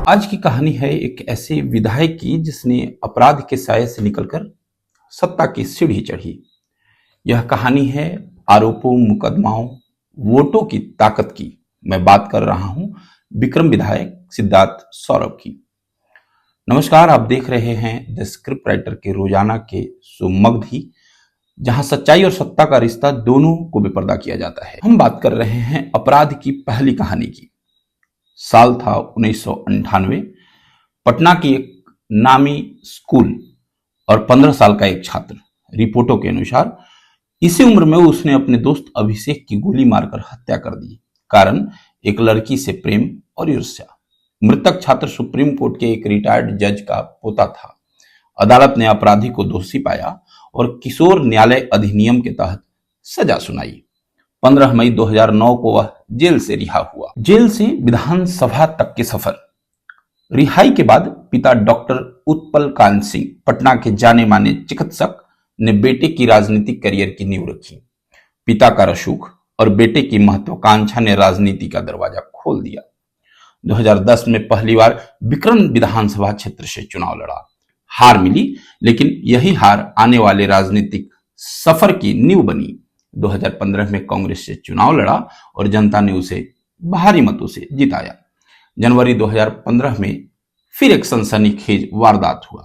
आज की कहानी है एक ऐसे विधायक की जिसने अपराध के साये से निकलकर सत्ता की सीढ़ी चढ़ी। यह कहानी है आरोपों, मुकदमाओं, वोटों की ताकत की। मैं बात कर रहा हूं विक्रम विधायक सिद्धार्थ सौरभ की। नमस्कार, आप देख रहे हैं द स्क्रिप्ट राइटर के रोजाना के शो मगधी, जहां सच्चाई और सत्ता का रिश्ता दोनों को बेपर्दा किया जाता है। हम बात कर रहे हैं अपराध की पहली कहानी की। साल था 1998। पटना की एक नामी स्कूल और 15 साल का एक छात्र, रिपोर्टों के अनुसार इसी उम्र में उसने अपने दोस्त अभिषेक की गोली मारकर हत्या कर दी। कारण एक लड़की से प्रेम और ईर्ष्या। मृतक छात्र सुप्रीम कोर्ट के एक रिटायर्ड जज का पोता था। अदालत ने अपराधी को दोषी पाया और किशोर न्यायालय अधिनियम के तहत सजा सुनाई। 15 मई 2009 को वह जेल से रिहा हुआ। जेल से विधानसभा तक के सफर। रिहाई के बाद पिता डॉक्टर उत्पल कांत सिंह, पटना के जाने माने चिकित्सक, ने बेटे की राजनीतिक करियर की नींव रखी। पिता का रसूख और बेटे की महत्वाकांक्षा ने राजनीति का दरवाजा खोल दिया। 2010 में पहली बार विक्रम विधानसभा क्षेत्र से चुनाव लड़ा। हार मिली, लेकिन यही हार आने वाले राजनीतिक सफर की नींव बनी। 2015 में कांग्रेस से चुनाव लड़ा और जनता ने उसे भारी मतों से जिताया। जनवरी 2015 में फिर एक सनसनीखेज वारदात हुआ।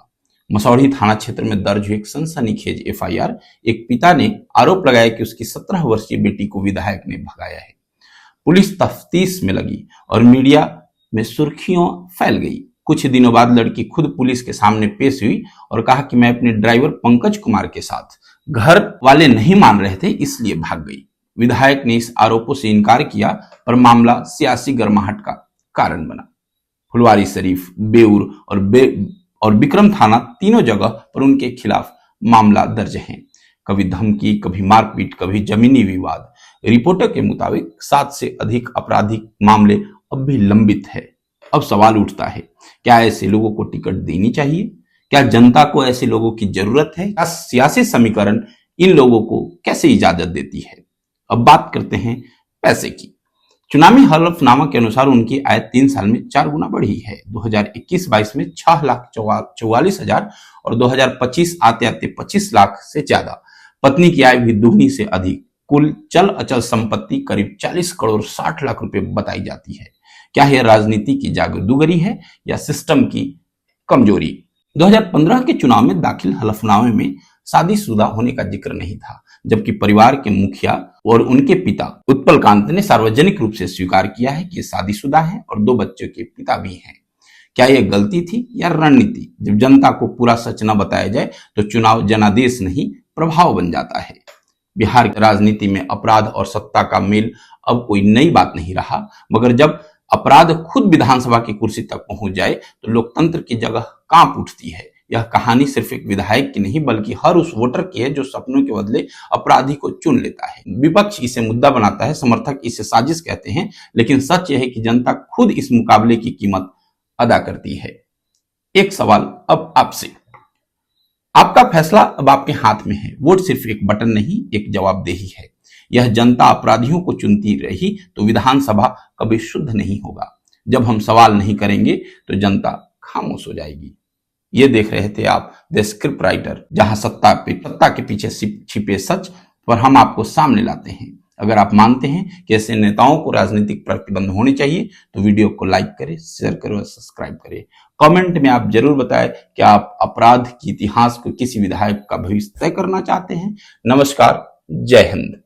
मसौढ़ी थाना क्षेत्र में दर्ज हुई एक सनसनीखेज एफआईआर। एक पिता ने आरोप लगाया कि उसकी 17 वर्षीय बेटी को विधायक ने भगाया है। पुलिस तफ्तीश में लगी और मीडिया में सुर्खियों फैल गई। कुछ दिनों बाद लड़की खुद पुलिस के सामने पेश हुई और कहा कि मैं अपने ड्राइवर पंकज कुमार के साथ, घर वाले नहीं मान रहे थे इसलिए भाग गई। विधायक ने इस आरोपों से इनकार किया, पर मामला सियासी गर्माहट का कारण बना। फुलवारीशरीफ, बेउर और विक्रम थाना, तीनों जगह पर उनके खिलाफ मामला दर्ज है। कभी धमकी, कभी मारपीट, कभी जमीनी विवाद। रिपोर्टर के मुताबिक 7 से अधिक आपराधिक मामले अब भी लंबित है। अब सवाल उठता है, क्या ऐसे लोगों को टिकट देनी चाहिए? क्या जनता को ऐसे लोगों की जरूरत है? क्या सियासी समीकरण इन लोगों को कैसे इजाजत देती है? अब बात करते हैं पैसे की। चुनावी हलफनामा के अनुसार उनकी आय 3 साल में 4 गुना बढ़ी है। 2021-22 में 6,44,000 और 2025 आते आते 25 लाख से ज्यादा। पत्नी की आय भी दुगनी से अधिक। कुल चल अचल संपत्ति करीब 40 करोड़ 60 लाख रुपए बताई जाती है। क्या यह राजनीति की जादूगरी है या सिस्टम की कमजोरी? 2015 के चुनाव में दाखिल हलफनामे में शादीशुदा होने का जिक्र नहीं था, जबकि परिवार के मुखिया और उनके पिता उत्पल कांत ने सार्वजनिक रूप से स्वीकार किया है कि शादीशुदा है और 2 बच्चों के पिता भी हैं। क्या यह गलती थी या रणनीति? जब जनता को पूरा सच न बताया जाए तो चुनाव जनादेश नहीं, प्रभाव बन जाता है। बिहार की राजनीति में अपराध और सत्ता का मेल अब कोई नई बात नहीं रहा, मगर जब अपराध खुद विधानसभा की कुर्सी तक पहुंच जाए तो लोकतंत्र की जगह कांप उठती है। यह कहानी सिर्फ एक विधायक की नहीं, बल्कि हर उस वोटर की है जो सपनों के बदले अपराधी को चुन लेता है। विपक्ष इसे मुद्दा बनाता है, समर्थक इसे साजिश कहते हैं, लेकिन सच यह है कि जनता खुद इस मुकाबले की कीमत अदा करती है। एक सवाल अब आपसे, आपका फैसला अब आपके हाथ में है। वोट सिर्फ एक बटन नहीं, एक जवाबदेही है। यह जनता अपराधियों को चुनती रही तो विधानसभा कभी शुद्ध नहीं होगा। जब हम सवाल नहीं करेंगे तो जनता खामोश हो जाएगी। ये देख रहे थे आप द स्क्रिप्ट राइटर, जहां सत्ता के पीछे छिपे सच पर हम आपको सामने लाते हैं। अगर आप मानते हैं कि ऐसे नेताओं को राजनीतिक प्रतिबंध होने चाहिए तो वीडियो को लाइक करें, शेयर करें और सब्सक्राइब करें। कमेंट में आप जरूर बताएं कि आप अपराध के इतिहास को किसी विधायक का भविष्य तय करना चाहते हैं। नमस्कार, जय हिंद।